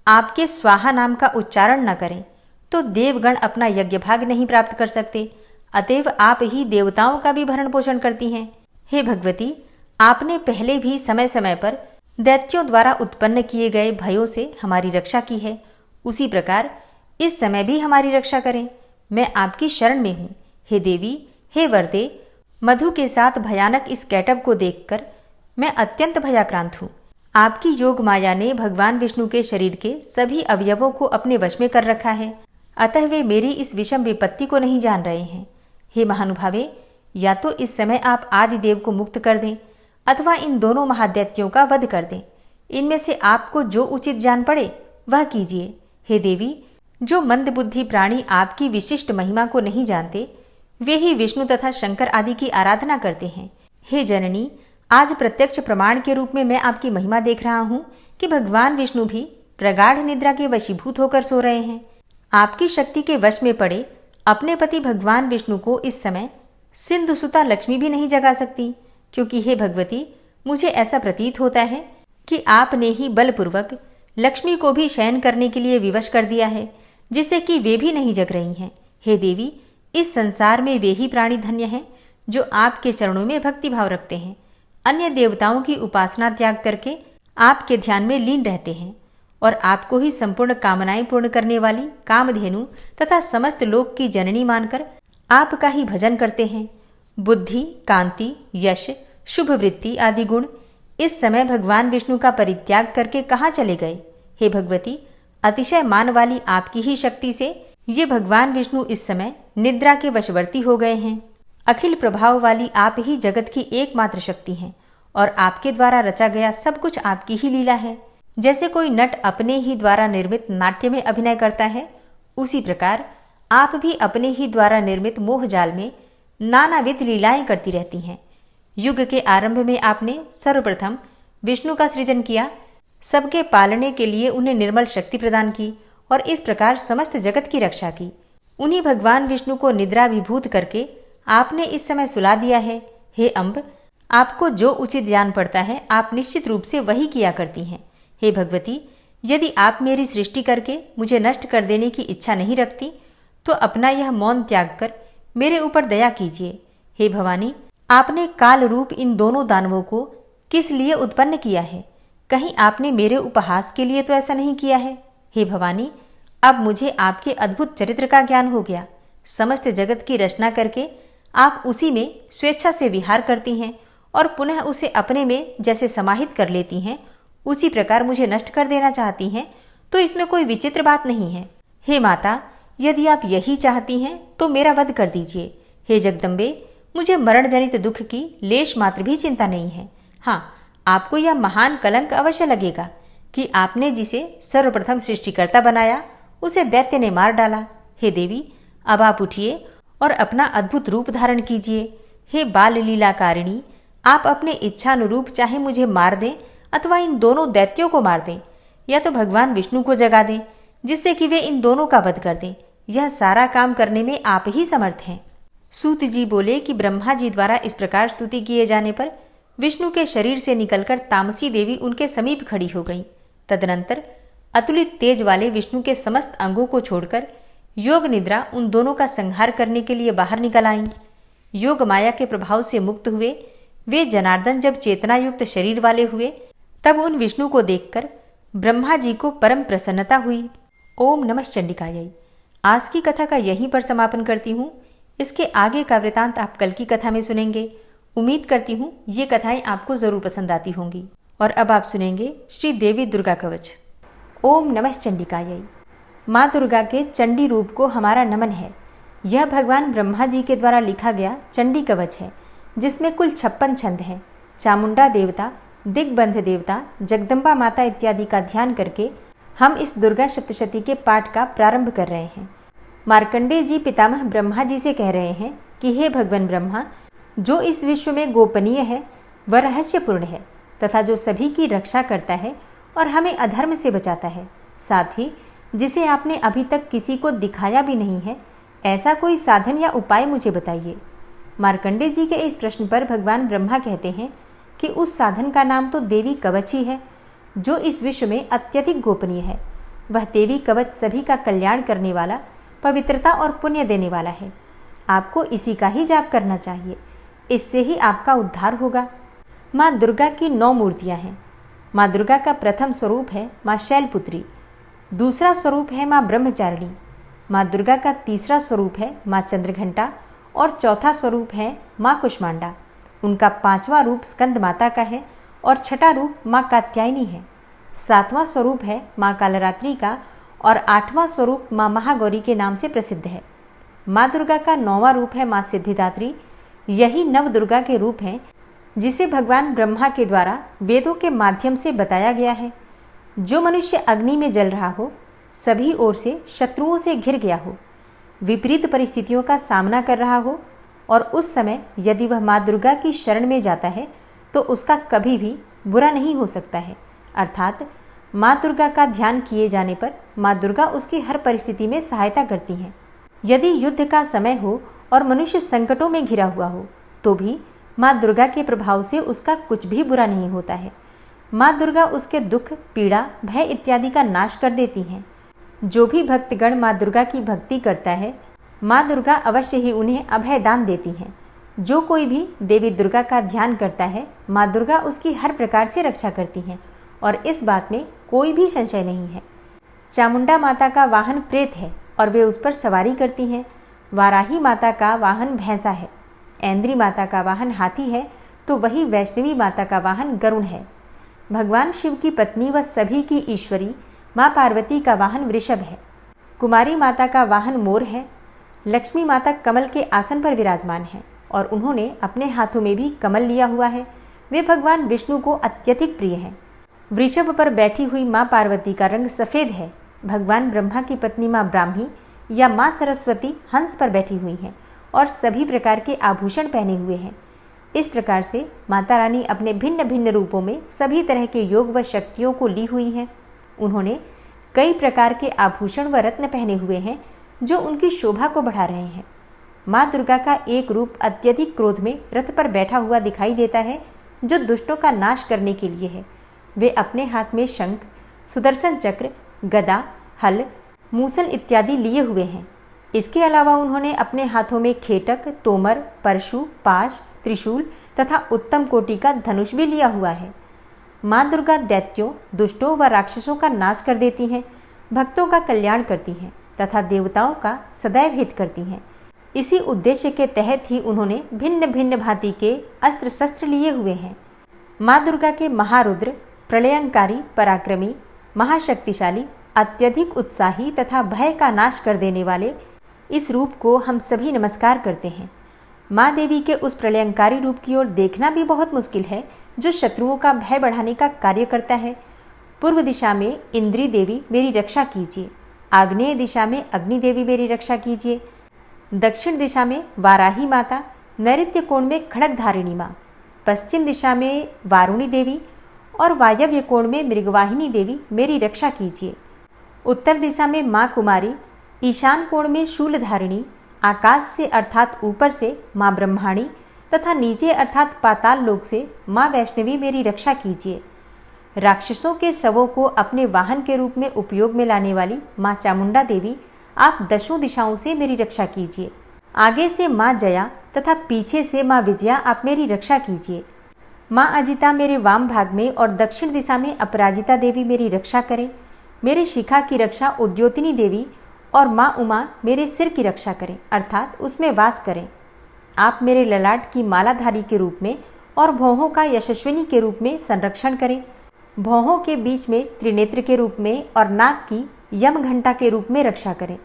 आपके स्वाहा नाम का उच्चारण न करें तो देवगण अपना यज्ञ भाग नहीं प्राप्त कर सकते। अतएव आप ही देवताओं का भी भरण पोषण करती हैं। हे भगवती, आपने पहले भी समय समय पर दैत्यों द्वारा उत्पन्न किए गए भयों से हमारी रक्षा की है, उसी प्रकार इस समय भी हमारी रक्षा करें। मैं आपकी शरण में हूँ। हे देवी, हे वरदे, मधु के साथ भयानक इस कैटब को देखकर मैं अत्यंत भयाक्रांत हूँ। आपकी योग माया ने भगवान विष्णु के शरीर के सभी अवयवों को अपने वश में कर रखा है, अतः वे मेरी इस विषम विपत्ति को नहीं जान रहे हैं। हे महानुभावे, या तो इस समय आप आदिदेव को मुक्त कर दें अथवा इन दोनों महादैत्यों का वध कर दें। इनमें से आपको जो उचित जान पड़े वह कीजिए। हे देवी, जो मंदबुद्धि प्राणी आपकी विशिष्ट महिमा को नहीं जानते वे ही विष्णु तथा शंकर आदि की आराधना करते हैं। हे जननी, आज प्रत्यक्ष प्रमाण के रूप में मैं आपकी महिमा देख रहा हूँ कि भगवान विष्णु भी प्रगाढ़ निद्रा के वशीभूत होकर सो रहे हैं। आपकी शक्ति के वश में पड़े अपने पति भगवान विष्णु को इस समय सिंधुसुता लक्ष्मी भी नहीं जगा सकती, क्योंकि हे भगवती, मुझे ऐसा प्रतीत होता है कि आपने ही बलपूर्वक लक्ष्मी को भी शयन करने के लिए विवश कर दिया है, जिससे कि वे भी नहीं जग रही हैं। हे देवी, इस संसार में वे ही प्राणी धन्य हैं जो आपके चरणों में भक्ति भाव रखते हैं, अन्य देवताओं की उपासना त्याग करके आपके ध्यान में लीन रहते हैं और आपको ही संपूर्ण कामनाएं पूर्ण करने वाली कामधेनु तथा समस्त लोक की जननी मानकर आपका ही भजन करते हैं। बुद्धि, कांति, यश, शुभ वृत्ति आदि गुण इस समय भगवान विष्णु का परित्याग करके कहाँ चले गए। हे भगवती, अतिशय मान वाली आपकी ही शक्ति से ये भगवान विष्णु इस समय निद्रा के वशवर्ती हो गए हैं। अखिल प्रभाव वाली आप ही जगत की एकमात्र शक्ति हैं और आपके द्वारा रचा गया सब कुछ आपकी ही लीला है। जैसे कोई नट अपने ही द्वारा निर्मित नाट्य में अभिनय करता है, उसी प्रकार आप भी अपने ही द्वारा निर्मित मोहजाल में नानाविध लीलाएं करती रहती हैं। युग के आरंभ में आपने सर्वप्रथम विष्णु का सृजन किया, सबके पालने के लिए उन्हें निर्मल शक्ति प्रदान की और इस प्रकार समस्त जगत की रक्षा की। उन्हीं भगवान विष्णु को निद्रा विभूत करके आपने इस समय सुला दिया है। हे अम्ब, आपको जो उचित जान पड़ता है आप निश्चित रूप से वही किया करती हैं। हे भगवती, यदि आप मेरी सृष्टि करके मुझे नष्ट कर देने की इच्छा नहीं रखती तो अपना यह मौन त्याग कर मेरे ऊपर दया कीजिए। हे भवानी, आपने काल रूप इन दोनों दानवों को किस लिए उत्पन्न किया है? कहीं आपने मेरे उपहास के लिए तो ऐसा नहीं किया है। हे भवानी, अब मुझे आपके अद्भुत चरित्र का ज्ञान हो गया। समस्त जगत की रचना करके आप उसी में स्वेच्छा से विहार करती हैं और पुनः उसे अपने में जैसे समाहित कर लेती हैं, उसी प्रकार मुझे नष्ट कर देना चाहती हैं, तो इसमें कोई विचित्र बात नहीं है। हे माता, यदि आप यही चाहती हैं तो मेरा वध कर दीजिए। हे जगदम्बे, मुझे मरण जनित दुख की लेश मात्र भी चिंता नहीं है। हाँ, आपको यह महान कलंक अवश्य लगेगा कि आपने जिसे सर्वप्रथम सृष्टिकर्ता बनाया उसे दैत्य ने मार डाला। हे देवी, अब आप उठिए और अपना अद्भुत रूप धारण कीजिए। हे बाल लीलाकारिणी, आप अपने इच्छानुरूप चाहे मुझे मार दें अथवा इन दोनों दैत्यों को मार दें, या तो भगवान विष्णु को जगा दें जिससे कि वे इन दोनों का वध कर दें। यह सारा काम करने में आप ही समर्थ हैं। सूत जी बोले कि ब्रह्मा जी द्वारा इस प्रकार स्तुति किए जाने पर विष्णु के शरीर से निकलकर तामसी देवी उनके समीप खड़ी हो गई। तदनंतर अतुलित तेज वाले विष्णु के समस्त अंगों को छोड़कर योग निद्रा उन दोनों का संहार करने के लिए बाहर निकल आईं। योग माया के प्रभाव से मुक्त हुए वे जनार्दन जब चेतना युक्त शरीर वाले हुए तब उन विष्णु को देखकर ब्रह्मा जी को परम प्रसन्नता हुई। ओम नमः चंडिकायै। आज की कथा का यहीं पर समापन करती हूँ। इसके आगे का वृतांत आप कल की कथा में सुनेंगे। उम्मीद करती हूँ ये कथाएं आपको जरूर पसंद आती होंगी। और अब आप सुनेंगे श्री देवी दुर्गा कवच। ओम नमः चंडिकायै। माँ दुर्गा के चंडी रूप को हमारा नमन है। यह भगवान ब्रह्मा जी के द्वारा लिखा गया चंडी कवच है, जिसमें कुल 56 छंद हैं। चामुंडा देवता, दिग्बंध देवता, जगदम्बा माता इत्यादि का ध्यान करके हम इस दुर्गा सप्तशती के पाठ का प्रारंभ कर रहे हैं। मार्कंडेय जी पितामह ब्रह्मा जी से कह रहे हैं कि हे भगवान ब्रह्मा, जो इस विश्व में गोपनीय है वह रहस्यपूर्ण है तथा जो सभी की रक्षा करता है और हमें अधर्म से बचाता है, साथ ही जिसे आपने अभी तक किसी को दिखाया भी नहीं है, ऐसा कोई साधन या उपाय मुझे बताइए। मार्कंडेय जी के इस प्रश्न पर भगवान ब्रह्मा कहते हैं कि उस साधन का नाम तो देवी कवच ही है, जो इस विश्व में अत्यधिक गोपनीय है। वह देवी कवच सभी का कल्याण करने वाला, पवित्रता और पुण्य देने वाला है। आपको इसी का ही जाप करना चाहिए, इससे ही आपका उद्धार होगा। माँ दुर्गा की 9 मूर्तियाँ हैं। माँ दुर्गा का प्रथम स्वरूप है माँ शैलपुत्री, दूसरा स्वरूप है माँ ब्रह्मचारिणी, माँ दुर्गा का तीसरा स्वरूप है माँ चंद्रघंटा और चौथा स्वरूप है माँ कुष्मांडा। उनका 5वां रूप स्कंद माता का है और छठा रूप माँ कात्यायनी है। 7वां स्वरूप है माँ कालरात्रि का और 8वां स्वरूप माँ महागौरी के नाम से प्रसिद्ध है। माँ दुर्गा का 9वां रूप है माँ सिद्धिदात्री। यही नव दुर्गा के रूप हैं जिसे भगवान ब्रह्मा के द्वारा वेदों के माध्यम से बताया गया है। जो मनुष्य अग्नि में जल रहा हो, सभी ओर से शत्रुओं से घिर गया हो, विपरीत परिस्थितियों का सामना कर रहा हो और उस समय यदि वह माँ दुर्गा की शरण में जाता है तो उसका कभी भी बुरा नहीं हो सकता है। अर्थात माँ दुर्गा का ध्यान किए जाने पर माँ दुर्गा उसकी हर परिस्थिति में सहायता करती हैं। यदि युद्ध का समय हो और मनुष्य संकटों में घिरा हुआ हो तो भी माँ दुर्गा के प्रभाव से उसका कुछ भी बुरा नहीं होता है। माँ दुर्गा उसके दुख, पीड़ा, भय इत्यादि का नाश कर देती हैं। जो भी भक्तगण माँ दुर्गा की भक्ति करता है, माँ दुर्गा अवश्य ही उन्हें अभय दान देती हैं। जो कोई भी देवी दुर्गा का ध्यान करता है, माँ दुर्गा उसकी हर प्रकार से रक्षा करती हैं और इस बात में कोई भी संशय नहीं है। चामुंडा माता का वाहन प्रेत है और वे उस पर सवारी करती हैं। वाराही माता का वाहन भैंसा है। ऐन्द्री माता का वाहन हाथी है तो वही वैष्णवी माता का वाहन गरुण है। भगवान शिव की पत्नी व सभी की ईश्वरी माँ पार्वती का वाहन वृषभ है। कुमारी माता का वाहन मोर है। लक्ष्मी माता कमल के आसन पर विराजमान है और उन्होंने अपने हाथों में भी कमल लिया हुआ है। वे भगवान विष्णु को अत्यधिक प्रिय हैं। वृषभ पर बैठी हुई माँ पार्वती का रंग सफ़ेद है। भगवान ब्रह्मा की पत्नी माँ ब्राह्मी या माँ सरस्वती हंस पर बैठी हुई हैं और सभी प्रकार के आभूषण पहने हुए हैं। इस प्रकार से माता रानी अपने भिन्न भिन्न रूपों में सभी तरह के योग व शक्तियों को ली हुई हैं। उन्होंने कई प्रकार के आभूषण व रत्न पहने हुए हैं जो उनकी शोभा को बढ़ा रहे हैं। माँ दुर्गा का एक रूप अत्यधिक क्रोध में रथ पर बैठा हुआ दिखाई देता है, जो दुष्टों का नाश करने के लिए है। वे अपने हाथ में शंख, सुदर्शन चक्र, गदा, हल, मूसल इत्यादि लिए हुए हैं। इसके अलावा उन्होंने अपने हाथों में खेटक, तोमर, परशु, पाश, त्रिशूल तथा उत्तम कोटि का धनुष भी लिया हुआ है। माँ दुर्गा दैत्यों, दुष्टों व राक्षसों का नाश कर देती हैं, भक्तों का कल्याण करती हैं तथा देवताओं का सदैव हित करती हैं। इसी उद्देश्य के तहत ही उन्होंने भिन्न भिन्न भांति के अस्त्र शस्त्र लिए हुए हैं। माँ दुर्गा के महारुद्र, प्रलयंकारी, पराक्रमी, महाशक्तिशाली, अत्यधिक उत्साही तथा भय का नाश कर देने वाले इस रूप को हम सभी नमस्कार करते हैं। माँ देवी के उस प्रलयंकारी रूप की ओर देखना भी बहुत मुश्किल है, जो शत्रुओं का भय बढ़ाने का कार्य करता है। पूर्व दिशा में इंद्री देवी मेरी रक्षा कीजिए, आग्नेय दिशा में अग्नि देवी मेरी रक्षा कीजिए, दक्षिण दिशा में वाराही माता, नैऋत्य कोण में खड़गधारिणी माँ, पश्चिम दिशा में वारुणी देवी और वायव्य कोण में मृगवाहिनी देवी मेरी रक्षा कीजिए। उत्तर दिशा में माँ कुमारी, ईशान कोण में शूलधारिणी, आकाश से अर्थात ऊपर से माँ ब्रह्माणी तथा नीचे अर्थात पाताल लोक से माँ वैष्णवी मेरी रक्षा कीजिए। राक्षसों के शवों को अपने वाहन के रूप में उपयोग में लाने वाली माँ चामुंडा देवी, आप दशों दिशाओं से मेरी रक्षा कीजिए। आगे से माँ जया तथा पीछे से माँ विजया आप मेरी रक्षा कीजिए। माँ अजिता मेरे वाम भाग में और दक्षिण दिशा में अपराजिता देवी मेरी रक्षा करें। मेरे शिखा की रक्षा उद्योतिनी देवी और माँ उमा मेरे सिर की रक्षा करें अर्थात उसमें वास करें। आप मेरे ललाट की मालाधारी के रूप में और भौहों का यशस्विनी के रूप में संरक्षण करें। भौहों के बीच में त्रिनेत्र के रूप में और नाक की यम घंटा के रूप में रक्षा करें।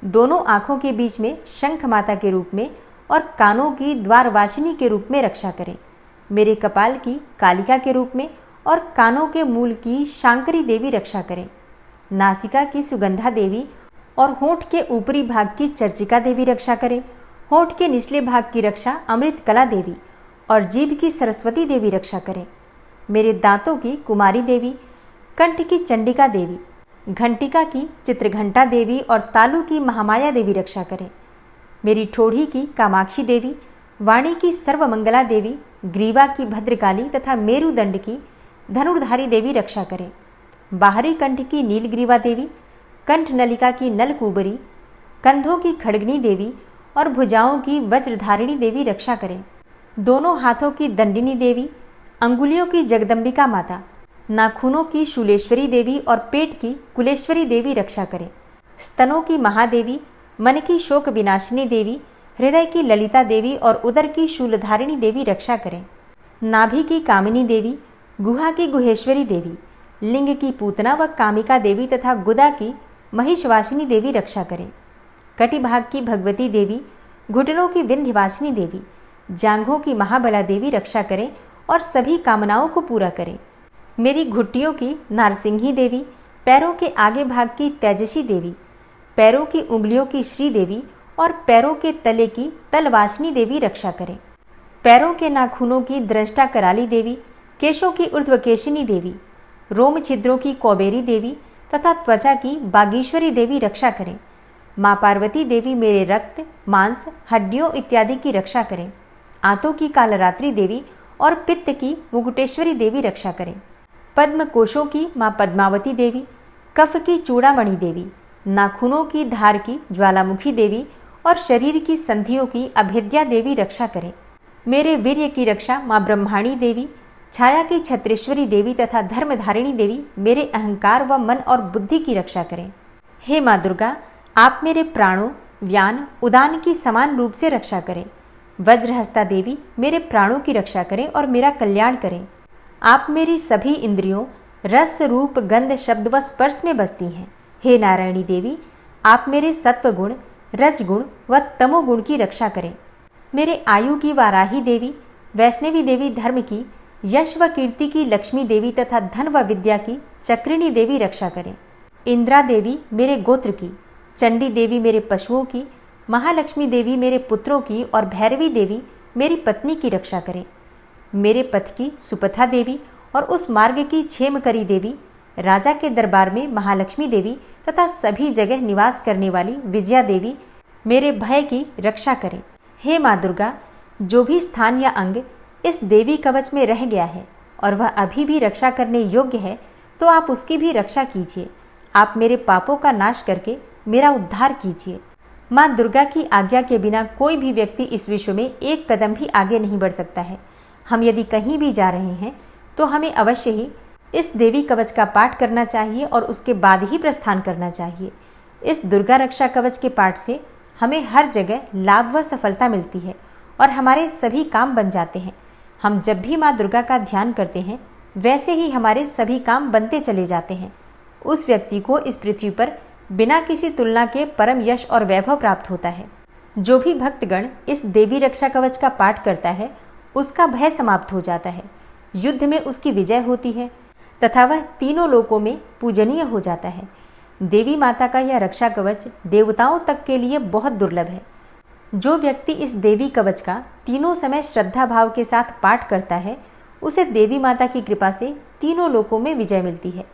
दोनों आँखों के बीच में शंख माता के रूप में और कानों की द्वारवासिनी के रूप में रक्षा करें। मेरे कपाल की कालिका के रूप में और कानों के मूल की शांकरी देवी रक्षा करें। नासिका की सुगंधा देवी और होंठ के ऊपरी भाग की चर्चिका देवी रक्षा करें। होंठ के निचले भाग की रक्षा अमृत कला देवी और जीभ की सरस्वती देवी रक्षा करें। मेरे दांतों की कुमारी देवी, कंठ की चंडिका देवी, घंटिका की चित्रघंटा देवी और तालु की महामाया देवी रक्षा करें। मेरी ठोड़ी की कामाक्षी देवी, वाणी की सर्वमंगला देवी, ग्रीवा की भद्रकाली तथा मेरुदंड की धनुर्धारी देवी रक्षा करें। बाहरी कंठ की नीलग्रीवा देवी, कंठ नलिका की नलकूबरी, कंधों की खड़गनी देवी और भुजाओं की वज्रधारिणी देवी रक्षा करें। दोनों हाथों की दंडिनी देवी, अंगुलियों की जगदम्बिका माता, नाखूनों की शूलेश्वरी देवी और पेट की कुलेश्वरी देवी रक्षा करें। स्तनों की महादेवी, मन की शोक विनाशिनी देवी, हृदय की ललिता देवी और उदर की शूलधारिणी देवी रक्षा करें। नाभि की कामिनी देवी, गुहा की गुहेश्वरी देवी, लिंग की पूतना व कामिका देवी तथा गुदा की महिषवासिनी देवी रक्षा करें। कटिभाग की भगवती देवी, घुटनों की विंध्यवासिनी देवी, जांघों की महाबला देवी रक्षा करें और सभी कामनाओं को पूरा करें। मेरी घुट्टियों की नारसिंही देवी, पैरों के आगे भाग की तेजसी देवी, पैरों की उंगलियों की श्री देवी और पैरों के तले की तलवासिनी देवी रक्षा करें। पैरों के नाखूनों की दृष्टा कराली देवी, केशों की ऊर्ध्वकेशिनी देवी, रोम छिद्रों की कौबेरी देवी तथा त्वचा की बागीश्वरी देवी रक्षा करें। माँ पार्वती देवी मेरे रक्त, मांस, हड्डियों इत्यादि की रक्षा करें। आंतों की कालरात्रि देवी और पित्त की मुकुटेश्वरी देवी रक्षा करें। पद्म कोशों की माँ पद्मावती देवी, कफ की चूड़ामणि देवी, नाखूनों की धार की ज्वालामुखी देवी और शरीर की संधियों की अभेद्या देवी रक्षा करें। मेरे वीर्य की रक्षा माँ ब्रह्माणी देवी, छाया की छत्रेश्वरी देवी तथा धर्मधारिणी देवी मेरे अहंकार व मन और बुद्धि की रक्षा करें। हे माँ दुर्गा, आप मेरे प्राणों, व्यान, उदान की समान रूप से रक्षा करें। वज्रहस्ता देवी मेरे प्राणों की रक्षा करें और मेरा कल्याण करें। आप मेरी सभी इंद्रियों, रस, रूप, गंध, शब्द व स्पर्श में बसती हैं। हे नारायणी देवी, आप मेरे सत्वगुण, रजगुण व तमोगुण की रक्षा करें। मेरे आयु की वाराही देवी, वैष्णवी देवी धर्म की, यश व कीर्ति की लक्ष्मी देवी तथा धन व विद्या की चक्रिणी देवी रक्षा करें। इंद्रा देवी मेरे गोत्र की, चंडी देवी मेरे पशुओं की, महालक्ष्मी देवी मेरे पुत्रों की और भैरवी देवी मेरी पत्नी की रक्षा करें। मेरे पथ की सुपथा देवी और उस मार्ग की क्षेमकरी देवी, राजा के दरबार में महालक्ष्मी देवी तथा सभी जगह निवास करने वाली विजया देवी मेरे भय की रक्षा करें। हे माँ दुर्गा, जो भी स्थान या अंग इस देवी कवच में रह गया है और वह अभी भी रक्षा करने योग्य है, तो आप उसकी भी रक्षा कीजिए। आप मेरे पापों का नाश करके मेरा उद्धार कीजिए। माँ दुर्गा की आज्ञा के बिना कोई भी व्यक्ति इस विश्व में एक कदम भी आगे नहीं बढ़ सकता है। हम यदि कहीं भी जा रहे हैं तो हमें अवश्य ही इस देवी कवच का पाठ करना चाहिए और उसके बाद ही प्रस्थान करना चाहिए। इस दुर्गा रक्षा कवच के पाठ से हमें हर जगह लाभ व सफलता मिलती है और हमारे सभी काम बन जाते हैं। हम जब भी माँ दुर्गा का ध्यान करते हैं वैसे ही हमारे सभी काम बनते चले जाते हैं। उस व्यक्ति को इस पृथ्वी पर बिना किसी तुलना के परम यश और वैभव प्राप्त होता है। जो भी भक्तगण इस देवी रक्षा कवच का पाठ करता है उसका भय समाप्त हो जाता है, युद्ध में उसकी विजय होती है तथा वह तीनों लोकों में पूजनीय हो जाता है। देवी माता का यह रक्षा कवच देवताओं तक के लिए बहुत दुर्लभ है। जो व्यक्ति इस देवी कवच का तीनों समय श्रद्धा भाव के साथ पाठ करता है, उसे देवी माता की कृपा से तीनों लोकों में विजय मिलती है।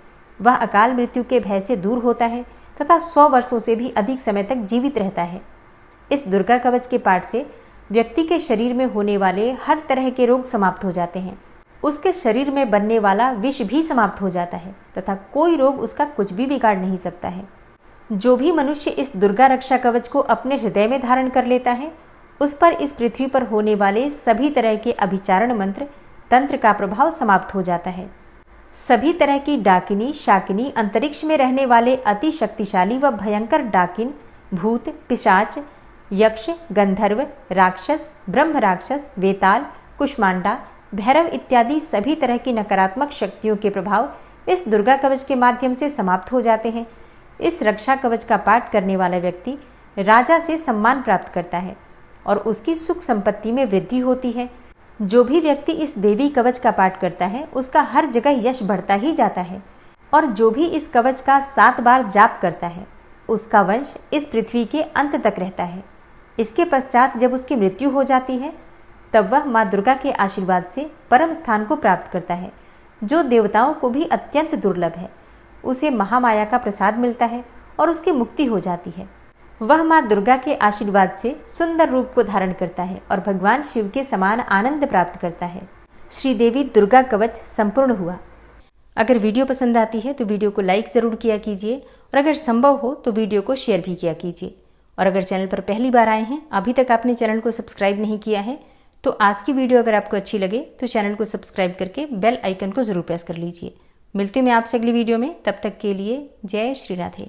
वह अकाल मृत्यु के भय से दूर होता है तथा 100 वर्षों से भी अधिक समय तक जीवित रहता है। इस दुर्गा कवच के पाठ से व्यक्ति के शरीर में होने वाले हर तरह के रोग समाप्त हो जाते हैं। उसके शरीर में बनने वाला विष भी समाप्त हो जाता है तथा कोई रोग उसका कुछ भी बिगाड़ नहीं सकता है। जो भी मनुष्य इस दुर्गा रक्षा कवच को अपने हृदय में धारण कर लेता है, उस पर इस पृथ्वी पर होने वाले सभी तरह के अभिचारण मंत्र तंत्र का प्रभाव समाप्त हो जाता है। सभी तरह की डाकिनी शाकिनी, अंतरिक्ष में रहने वाले अति शक्तिशाली व भयंकर डाकिन, भूत, पिशाच, यक्ष, गंधर्व, राक्षस, ब्रह्म राक्षस, वेताल, कुष्मांडा, भैरव इत्यादि सभी तरह की नकारात्मक शक्तियों के प्रभाव इस दुर्गा कवच के माध्यम से समाप्त हो जाते हैं। इस रक्षा कवच का पाठ करने वाला व्यक्ति राजा से सम्मान प्राप्त करता है और उसकी सुख संपत्ति में वृद्धि होती है। जो भी व्यक्ति इस देवी कवच का पाठ करता है, उसका हर जगह यश बढ़ता ही जाता है। और जो भी इस कवच का 7 बार जाप करता है, उसका वंश इस पृथ्वी के अंत तक रहता है। इसके पश्चात जब उसकी मृत्यु हो जाती है, तब वह माँ दुर्गा के आशीर्वाद से परम स्थान को प्राप्त करता है, जो देवताओं को भी अत्यंत दुर्लभ है। उसे महामाया का प्रसाद मिलता है और उसकी मुक्ति हो जाती है। वह माँ दुर्गा के आशीर्वाद से सुंदर रूप को धारण करता है और भगवान शिव के समान आनंद प्राप्त करता है। श्री देवी दुर्गा कवच संपूर्ण हुआ। अगर वीडियो पसंद आती है तो वीडियो को लाइक ज़रूर किया कीजिए और अगर संभव हो तो वीडियो को शेयर भी किया कीजिए। और अगर चैनल पर पहली बार आए हैं, अभी तक आपने चैनल को सब्सक्राइब नहीं किया है, तो आज की वीडियो अगर आपको अच्छी लगे तो चैनल को सब्सक्राइब करके बेल आइकन को ज़रूर प्रेस कर लीजिए। मिलती हूँ मैं आपसे अगली वीडियो में। तब तक के लिए जय श्री राधे।